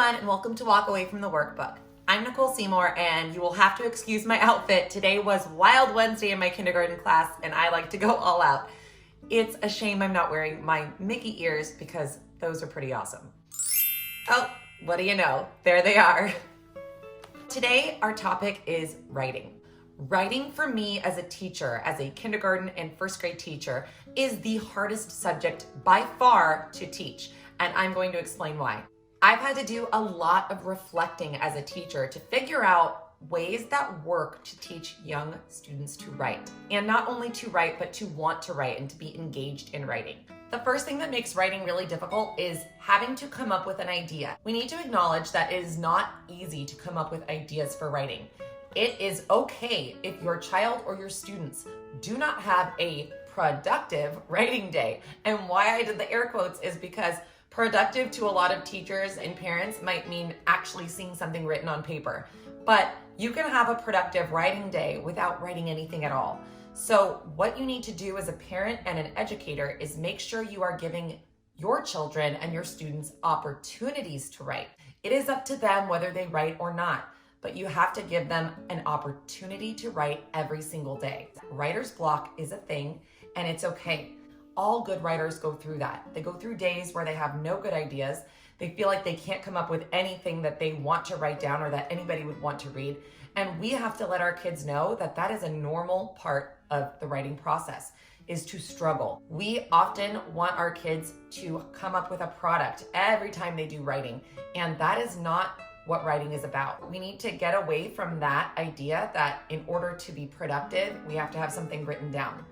everyone, and welcome to Walk Away from the Workbook. I'm Nicole Seymour, and you will have to excuse my outfit. Today was Wild Wednesday in my kindergarten class, and I like to go all out. It's a shame I'm not wearing my Mickey ears because those are pretty awesome. Oh, what do you know? There they are. Today, our topic is writing. Writing for me as a teacher, as a kindergarten and first grade teacher, is the hardest subject by far to teach, and I'm going to explain why. I've had to do a lot of reflecting as a teacher to figure out ways that work to teach young students to write. And not only to write, but to want to write and to be engaged in writing. The first thing that makes writing really difficult is having to come up with an idea. We need to acknowledge that it is not easy to come up with ideas for writing. It is okay if your child or your students do not have a productive writing day. And why I did the air quotes is because productive to a lot of teachers and parents might mean actually seeing something written on paper. But you can have a productive writing day without writing anything at all. So what you need to do as a parent and an educator is make sure you are giving your children and your students opportunities to write. It is up to them whether they write or not, but you have to give them an opportunity to write every single day. Writer's block is a thing, and it's okay. All good writers go through that. They go through days where they have no good ideas. They feel like they can't come up with anything that they want to write down or that anybody would want to read. And we have to let our kids know that that is a normal part of the writing process, is to struggle. We often want our kids to come up with a product every time they do writing, and that is not what writing is about. We need to get away from that idea that in order to be productive, we have to have something written down.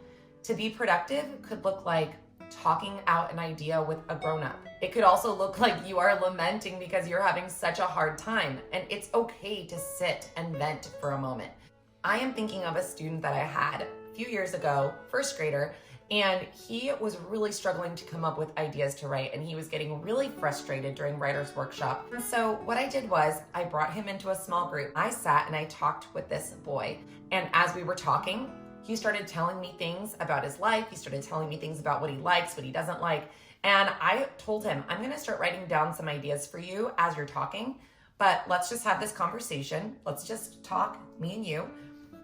To be productive could look like talking out an idea with a grown-up. It could also look like you are lamenting because you're having such a hard time, and it's okay to sit and vent for a moment. I am thinking of a student that I had a few years ago, first grader, and he was really struggling to come up with ideas to write, and he was getting really frustrated during writer's workshop. And so what I did was I brought him into a small group. I sat and I talked with this boy, and as we were talking, he started telling me things about his life. He started telling me things about what he likes, what he doesn't like. And I told him, I'm going to start writing down some ideas for you as you're talking, but let's just have this conversation. Let's just talk, me and you.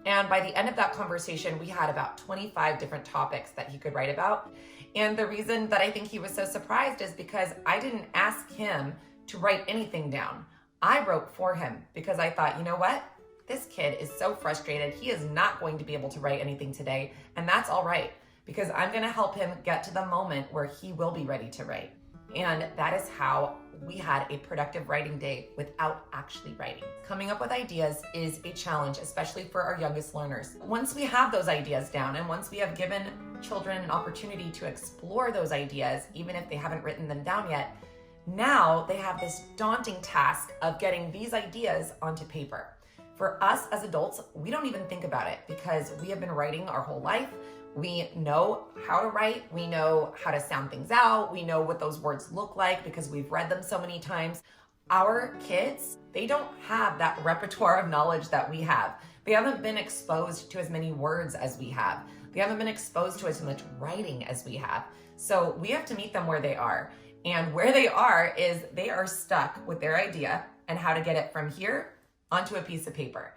And by the end of that conversation, we had about 25 different topics that he could write about. And the reason that I think he was so surprised is because I didn't ask him to write anything down. I wrote for him because I thought, you know what? This kid is so frustrated. He is not going to be able to write anything today. And that's all right, because I'm going to help him get to the moment where he will be ready to write. And that is how we had a productive writing day without actually writing. Coming up with ideas is a challenge, especially for our youngest learners. Once we have those ideas down, and once we have given children an opportunity to explore those ideas, even if they haven't written them down yet, now they have this daunting task of getting these ideas onto paper. For us as adults, we don't even think about it because we have been writing our whole life. We know how to write. We know how to sound things out. We know what those words look like because we've read them so many times. Our kids, they don't have that repertoire of knowledge that we have. They haven't been exposed to as many words as we have. They haven't been exposed to as much writing as we have. So we have to meet them where they are. And where they are is they are stuck with their idea and how to get it from here onto a piece of paper.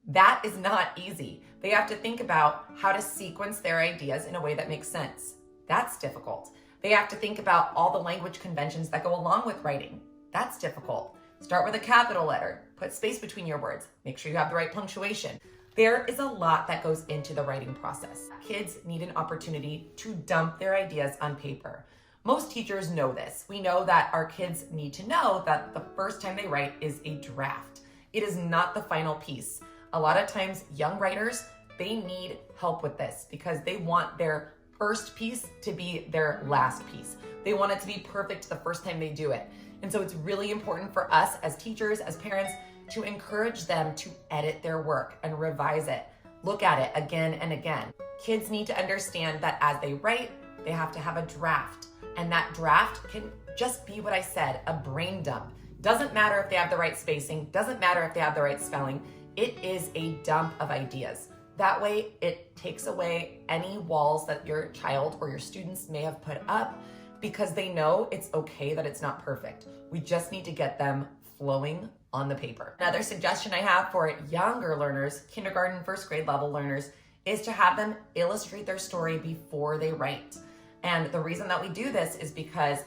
That is not easy. They have to think about how to sequence their ideas in a way that makes sense. That's difficult. They have to think about all the language conventions that go along with writing. That's difficult. Start with a capital letter, put space between your words, make sure you have the right punctuation. There is a lot that goes into the writing process. Kids need an opportunity to dump their ideas on paper. Most teachers know this. We know that our kids need to know that the first time they write is a draft. It is not the final piece. A lot of times, young writers, they need help with this because they want their first piece to be their last piece. They want it to be perfect the first time they do it. And so it's really important for us as teachers, as parents, to encourage them to edit their work and revise it. Look at it again and again. Kids need to understand that as they write, they have to have a draft. And that draft can just be what I said, a brain dump. Doesn't matter if they have the right spacing, doesn't matter if they have the right spelling. It is a dump of ideas. That way, it takes away any walls that your child or your students may have put up because they know it's okay that it's not perfect. We just need to get them flowing on the paper. Another suggestion I have for younger learners, kindergarten, first grade level learners, is to have them illustrate their story before they write. And the reason that we do this is because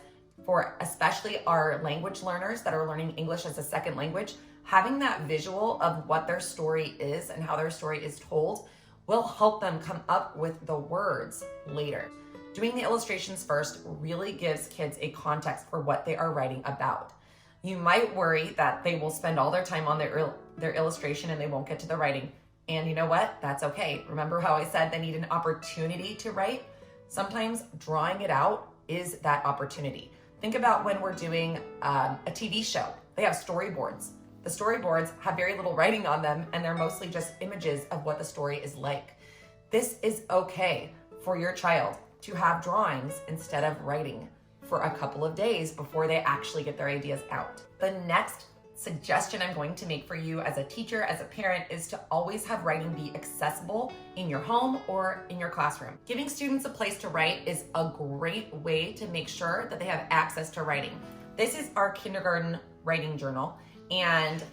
for especially our language learners that are learning English as a second language, having that visual of what their story is and how their story is told will help them come up with the words later. Doing the illustrations first really gives kids a context for what they are writing about. You might worry that they will spend all their time on their illustration and they won't get to the writing. And you know what? That's okay. Remember how I said they need an opportunity to write? Sometimes drawing it out is that opportunity. Think about when we're doing a TV show. They have storyboards. The storyboards have very little writing on them, and they're mostly just images of what the story is like. This is okay for your child to have drawings instead of writing for a couple of days before they actually get their ideas out. The next suggestion I'm going to make for you as a teacher, as a parent, is to always have writing be accessible in your home or in your classroom. Giving students a place to write is a great way to make sure that they have access to writing. This is our kindergarten writing journal, and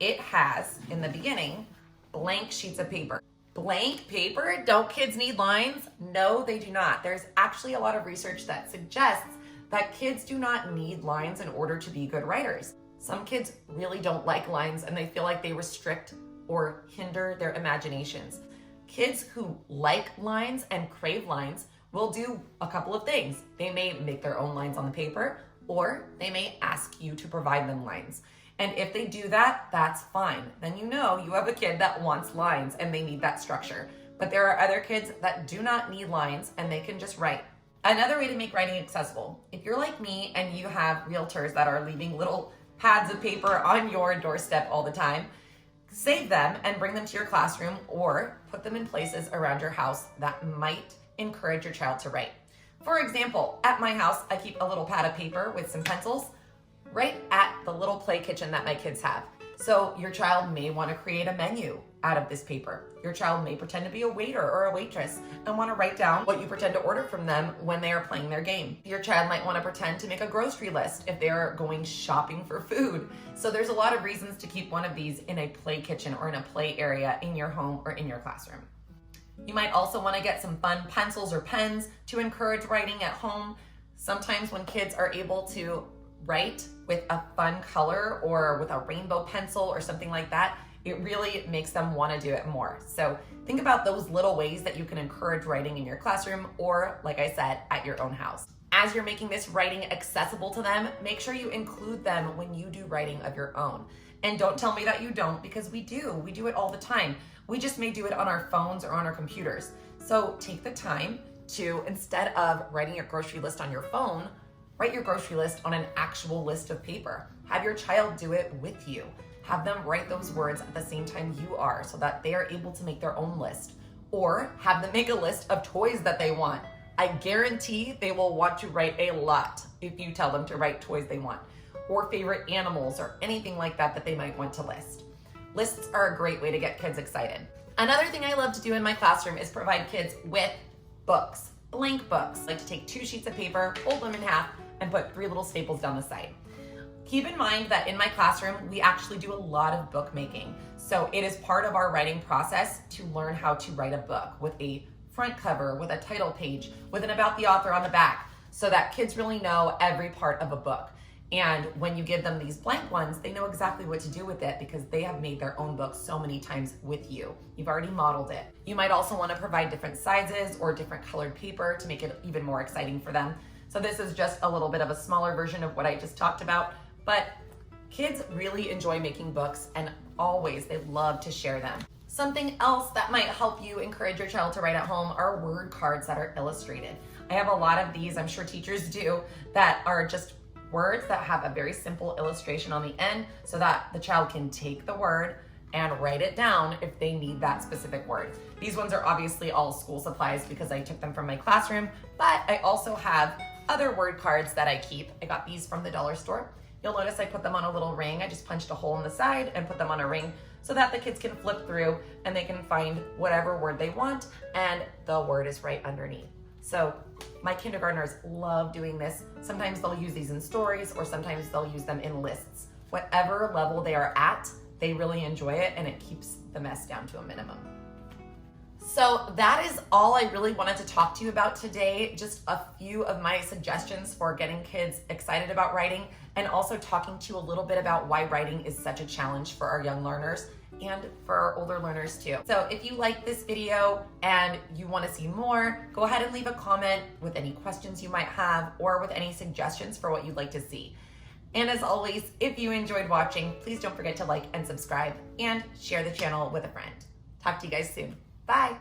it has, in the beginning, blank sheets of paper. Blank paper? Don't kids need lines? No, they do not. There's actually a lot of research that suggests that kids do not need lines in order to be good writers. Some kids really don't like lines and they feel like they restrict or hinder their imaginations. Kids who like lines and crave lines will do a couple of things. They may make their own lines on the paper, or they may ask you to provide them lines. And if they do that, that's fine. Then you know you have a kid that wants lines and they need that structure. But there are other kids that do not need lines and they can just write. Another way to make writing accessible, if you're like me and you have realtors that are leaving little pads of paper on your doorstep all the time, save them and bring them to your classroom or put them in places around your house that might encourage your child to write. For example, at my house, I keep a little pad of paper with some pencils right at the little play kitchen that my kids have. So your child may want to create a menu out of this paper. Your child may pretend to be a waiter or a waitress and want to write down what you pretend to order from them when they are playing their game. Your child might want to pretend to make a grocery list if they are going shopping for food. So there's a lot of reasons to keep one of these in a play kitchen or in a play area in your home or in your classroom. You might also want to get some fun pencils or pens to encourage writing at home. Sometimes when kids are able to write with a fun color or with a rainbow pencil or something like that, it really makes them want to do it more. So think about those little ways that you can encourage writing in your classroom or, like I said, at your own house. As you're making this writing accessible to them, make sure you include them when you do writing of your own. And don't tell me that you don't, because we do. We do it all the time. We just may do it on our phones or on our computers. So take the time to, instead of writing your grocery list on your phone, write your grocery list on an actual list of paper. Have your child do it with you. Have them write those words at the same time you are so that they are able to make their own list. Or have them make a list of toys that they want. I guarantee they will want to write a lot if you tell them to write toys they want, or favorite animals or anything like that that they might want to list. Lists are a great way to get kids excited. Another thing I love to do in my classroom is provide kids with books, blank books. I like to take 2 sheets of paper, fold them in half, and put 3 little staples down the side. Keep in mind that in my classroom, we actually do a lot of bookmaking. So it is part of our writing process to learn how to write a book with a front cover, with a title page, with an about the author on the back, so that kids really know every part of a book. And when you give them these blank ones, they know exactly what to do with it because they have made their own books so many times with you. You've already modeled it. You might also want to provide different sizes or different colored paper to make it even more exciting for them. So this is just a little bit of a smaller version of what I just talked about, but kids really enjoy making books and always they love to share them. Something else that might help you encourage your child to write at home are word cards that are illustrated. I have a lot of these, I'm sure teachers do, that are just words that have a very simple illustration on the end so that the child can take the word and write it down if they need that specific word. These ones are obviously all school supplies because I took them from my classroom, but I also have other word cards that I keep. I got these from the dollar store. You'll notice I put them on a little ring. I just punched a hole in the side and put them on a ring so that the kids can flip through and they can find whatever word they want and the word is right underneath. So my kindergartners love doing this. Sometimes they'll use these in stories or sometimes they'll use them in lists. whatever level they are at, they really enjoy it and it keeps the mess down to a minimum. So that is all I really wanted to talk to you about today. Just a few of my suggestions for getting kids excited about writing, and also talking to you a little bit about why writing is such a challenge for our young learners and for our older learners too. So if you like this video and you want to see more, go ahead and leave a comment with any questions you might have or with any suggestions for what you'd like to see. And as always, if you enjoyed watching, please don't forget to like and subscribe and share the channel with a friend. Talk to you guys soon. Bye.